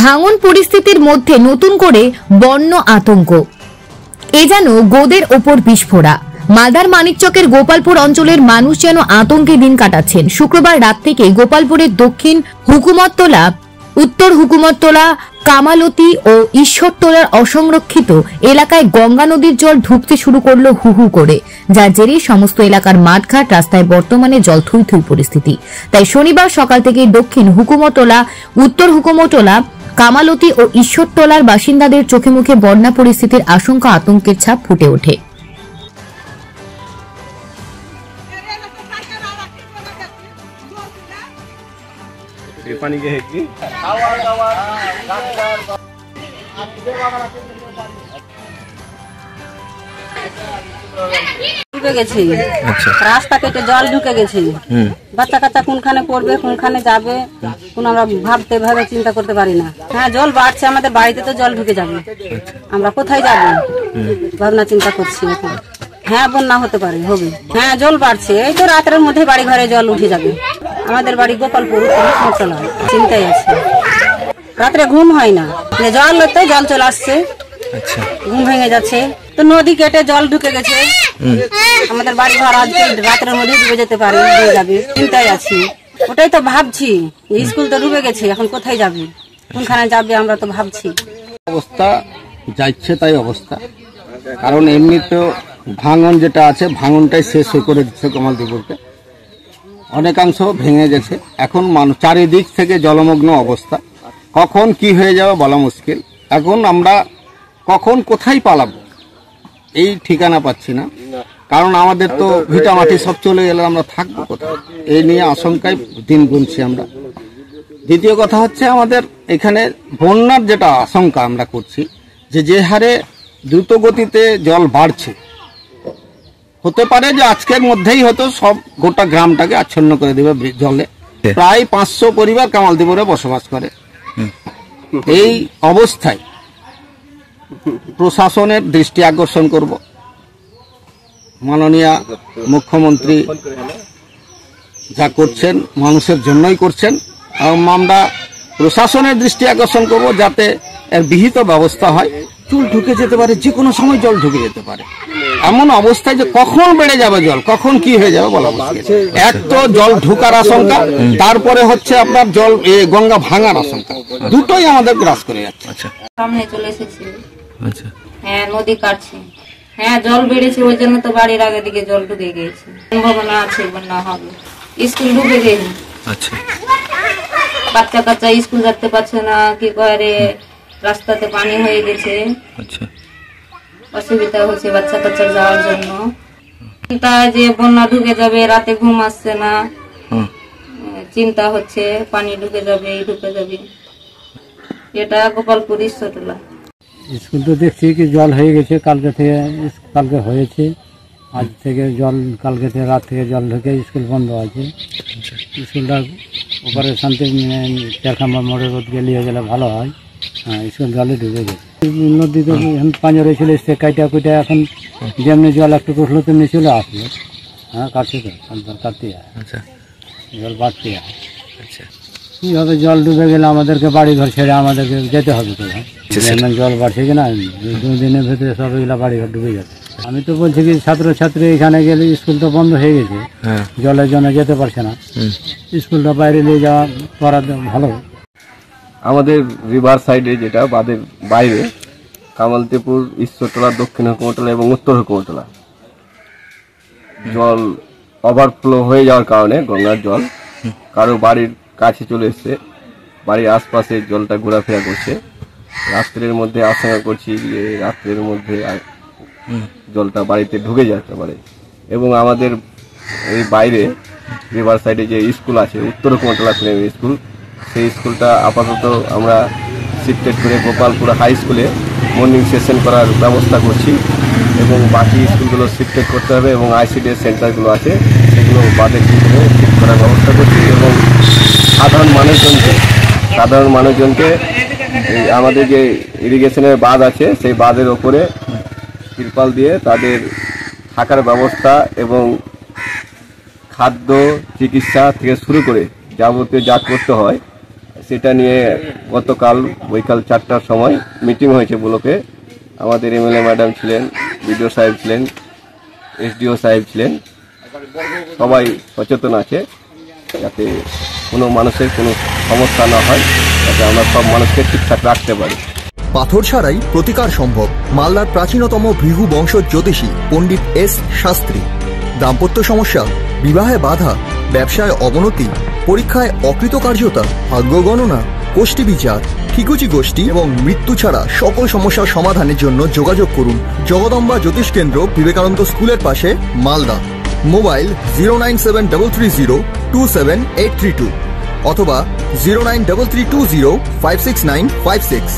ভাঙন পরিস্থিতির মধ্যে নতুন করে বন্য আতঙ্ক। এ যেন গোদের ওপর বিস্ফোরা। মালদার মানিকচকের গোপালপুর অঞ্চলের মানুষ যেন আতঙ্কে দিন কাটাচ্ছেন। শুক্রবার রাত থেকে গোপালপুরের দক্ষিণ হুকুমততলা, উত্তর হুকুমততলা, কামালতি ও ঈশ্বরতলার অসংরক্ষিত এলাকায় গঙ্গা নদীর জল ঢুকতে শুরু করলো হু হু করে, যার জেরে সমস্ত এলাকার মাঠঘাট রাস্তায় বর্তমানে জল থুই থুই পরিস্থিতি। তাই শনিবার সকাল থেকে দক্ষিণ হুকুমতলা, উত্তর হুকুমতলা, কামালতি ও ঈশ্বরতলার বাসিন্দাদের চোখে মুখে বন্যা পরিস্থিতির আশঙ্কা, আতঙ্কের ছাপ ফুটে ওঠে। রাস্তা কেটে জল ঢুকে গেছে। বাচ্চা কাচ্চা কোনখানে পড়বে, কোনখানে যাবে, কোন আমরা ভাবতে ভাবে চিন্তা করতে পারি না। হ্যাঁ, জল বাড়ছে, আমাদের বাড়িতে তো জল ঢুকে যাবে, আমরা কোথায় যাবো ভাবনা চিন্তা করছি এখন। হ্যাঁ, বন্যা হতে পারে, হবে। হ্যাঁ, জল বাড়ছে, এই তো রাতের মধ্যে বাড়ি ঘরে জল উঠে যাবে। আমাদের বাড়ি গোপালপুর, চিন্তাই আছে, রাত্রে ঘুম হয় না, জল তো জল চলে আসছে, ঘুম ভেঙে যাচ্ছে। তো নদী কেটে জল ঢুকে গেছে, আমাদের বাড়ি ঘর আজকে রাতের মধ্যে ডুবে যেতে পারে, ডুবে যাবে, চিন্তায় আছি। ওটাই তো ভাবছি, স্কুল তো ডুবে গেছে, এখন কোথায় যাবে, কোনখানে যাবে, আমরা তো ভাবছি। অবস্থা যাচ্ছে তাই অবস্থা, কারণ এমনি তো ভাঙন যেটা আছে, ভাঙনটাই শেষ হয়ে করে দিচ্ছে কমলদীপুরকে, অনেকাংশ ভেঙে গেছে। এখন মানুষ চারিদিক থেকে জলমগ্ন অবস্থা, কখন কি হয়ে যাবে বলা মুশকিল। এখন আমরা কখন কোথায় পালাবো এই ঠিকানা পাচ্ছি না, কারণ আমাদের তো ভিটা মাটি সব চলে গেলে আমরা থাকবো কোথায়, এই নিয়ে আশঙ্কায় দিন গুনছি আমরা। দ্বিতীয় কথা হচ্ছে, আমাদের এখানে বন্যার যেটা আশঙ্কা আমরা করছি, যে হারে দ্রুত গতিতে জল বাড়ছে, হতে পারে যে আজকের মধ্যেই হয়তো সব গোটা গ্রামটাকে আচ্ছন্ন করে দেবে জলে। প্রায় 500 পরিবার কামালদীপুরে বসবাস করে। এই অবস্থায় প্রশাসনের দৃষ্টি আকর্ষণ করব, মাননীয় মুখ্যমন্ত্রী যা করছেন মানুষের জন্যই করছেন, আমরা প্রশাসনের দৃষ্টি আকর্ষণ করব যাতে এর বিহিত ব্যবস্থা হয়। জল ঢুকে যেতে পারে, যে কোনো সময় জল ঢুকে যেতে পারে, এমন অবস্থায় যে কখন বেড়ে যাবে জল, কখন কি হয়ে যাবে বলা মুশকিল। এক তো জল ঢোকার আশঙ্কা, তারপরে হচ্ছে আপনার জল গঙ্গা ভাঙার আশঙ্কা, দুটোই আমাদের গ্রাস করে যাচ্ছে। সামনে চলে এসেছে, হ্যাঁ, নদী কাটছে, হ্যাঁ, জল বেড়েছে, ওই জন্য তো বাড়ির আগে দিকে জল ঢুকে গেছে, সম্ভাবনা আছে বন্যা হবে। স্কুল ঢুকে গেছে, বাচ্চা কাচ্চা স্কুল যেতে পারছে না, কি করে, রাস্তাতে পানি হয়ে গেছে, অসুবিধা হচ্ছে বাচ্চা কাচ্চা যাওয়ার জন্য। চিন্তা যে বন্যা ঢুকে যাবে, রাতে ঘুম আসছে না, চিন্তা হচ্ছে পানি ঢুকে যাবে, ঢুকে যাবে। এটা গোপালপুর ঈশ্বরতলা স্কুল তো দেখছি কি জল হয়ে গেছে, কালকে হয়েছে, আজ থেকে জল, কালকে থেকে রাত থেকে জল ঢুকে স্কুল বন্ধ আছে। স্কুলটা ওপরে শান্তি চারখাম্বা মোড়ের ওদিকে নিয়ে গেলে ভালো হয়। হ্যাঁ, স্কুল জলে ঢুকে গেছে, নদীতে পাঞ্জরে চলে এসছে, কাইটা কুইটা এখন যেমনি জল একটু উঠলো তেমনি চলে আসলো। হ্যাঁ, কাটছে তো, কাটতে হয়, জল বাড়তে হয়। কিভাবে জল ডুবে গেলে আমাদেরকে বাড়ি ঘর ছেড়ে আমাদেরকে যেতে হবে তো, জল বাড়ছে কিনা, 2 দিনের ভেতরে সব এগুলা বাড়ি ঘর ডুবে যাচ্ছে। আমি তো বলছি কি ছাত্রছাত্রী এখানে গেলে স্কুল তো বন্ধ হয়ে গেছে, জলের জন্য যেতে পারছে না, স্কুলটা বাইরে নিয়ে যাওয়া করা ভালো। আমাদের রিভার সাইডে, যেটা বাদের বাইরে, কামালদীপুর, ঈশ্বরতলা, দক্ষিণ হুকুমতলা এবং উত্তর হুকুমতলা, জল ওভারফ্লো হয়ে যাওয়ার কারণে গঙ্গার জল কারো বাড়ির কাছে চলে এসছে, বাড়ির আশপাশে জলটা ঘোরাফেরা করছে। রাত্রের মধ্যে আশঙ্কা করছি যে রাত্রের মধ্যে জলটা বাড়িতে ঢুকে যেতে পারে। এবং আমাদের এই বাইরে রিভার সাইডে যে স্কুল আছে, উত্তর হুকুমতলা প্রাইমারি স্কুল, সেই স্কুলটা আপাতত আমরা শিফটেড করে গোপালপুর হাই স্কুলে মর্নিং সেশন করার ব্যবস্থা করছি, এবং বাকি স্কুলগুলো শিফটেড করতে হবে, এবং আইসিডিএস সেন্টারগুলো আছে সেগুলো বাদের ভিতরে শিফট করার ব্যবস্থা করছি। এবং সাধারণ মানুষজনকে আমাদের যে ইরিগেশনের বাঁধ আছে সেই বাঁধের ওপরে তিরপাল দিয়ে তাদের থাকার ব্যবস্থা এবং খাদ্য, চিকিৎসা থেকে শুরু করে যাবতীয় যা করতে হয় সেটা নিয়ে গতকাল বৈকাল 4টার সময় মিটিং হয়েছে ব্লকে। আমাদের এমএলএ ম্যাডাম ছিলেন, বিডিও সাহেব ছিলেন, এসডিও সাহেব ছিলেন, সবাই সচেতন আছে যাতে কোনো মানুষের কোনো সমস্যা না হয়, যাতে আমরা সব মানুষকে ঠিকঠাক রাখতে পারি। পাথর ছাড়াই প্রতিকার সম্ভব। মালদার প্রাচীনতম ভৃগু বংশ জ্যোতিষী পণ্ডিত এস শাস্ত্রী। দাম্পত্য সমস্যা, বিবাহে বাধা, ব্যবসায় অবনতি, পরীক্ষায় অকৃতকার্যতা, ভাগ্য গণনা, কোষ্ঠী বিচার, ঠিকুচি গোষ্ঠী এবং মৃত্যু ছাড়া সকল সমস্যার সমাধানের জন্য যোগাযোগ করুন জগদম্বা জ্যোতিষ কেন্দ্র, বিবেকানন্দ স্কুলের পাশে, মালদা। মোবাইল 09733027832 অথবা 09332056956।